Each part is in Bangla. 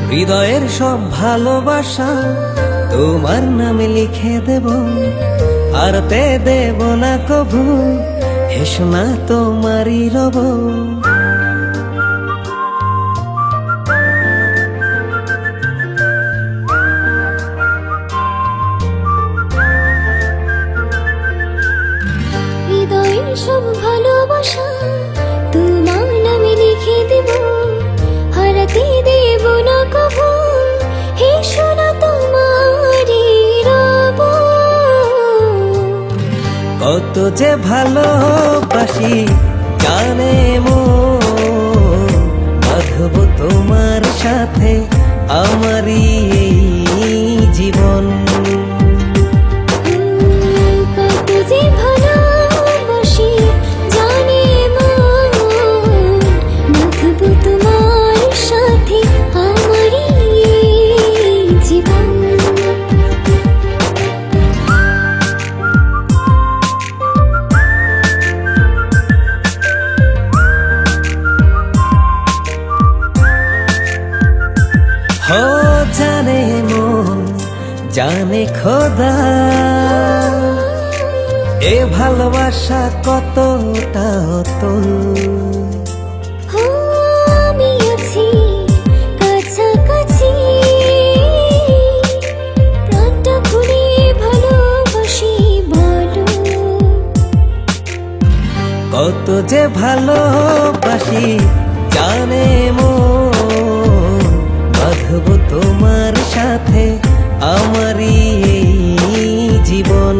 হৃদয়ের সব ভালোবাসা তোমার নামে লিখে দেব, হারতে দেব না কভু, হেসো না তোমারই রব। হৃদয়ের সব ভালোবাসা তোমার নামে লিখে দেব, হারাতে দেব না কভু, হেসো না তোমারই রব। কত যে ভালোবাসি জানে মন, বাঁধব তোমার সাথে আমারই এই জীবন। কত যে ভালোবাসি জানে মন, বাঁধব তোমার সাথে আমারই এই জীবন। हो जाने मन जाने खोदा, ए ভালোবাসা কতটা অতল। আমি আছি কাছাকাছি, প্রাণটা খুলে ভালোবাসি বলো। কত যে ভালোবাসি জানে মন, বাঁধব তোমার সাথে আমারই এই জীবন।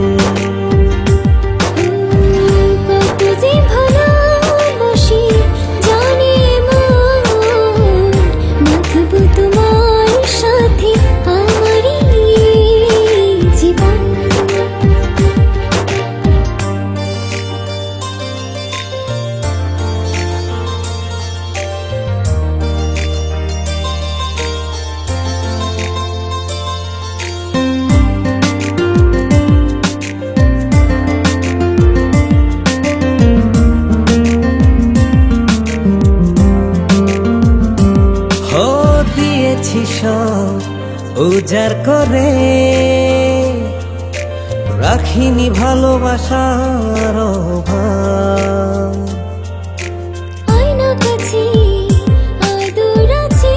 কত যে ভালোবাসি জানে মন, বাঁধব তোমার সাথে আমারই এই জীবন। हो দিয়েছি সব উজাড় করে, রাখিনি ভালোবাসার অভাব। আয়না কাছে আদর আছে,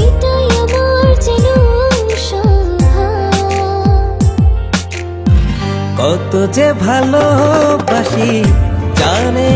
এটাই আমার যেন স্বভাব। কত যে ভালোবাসি জানে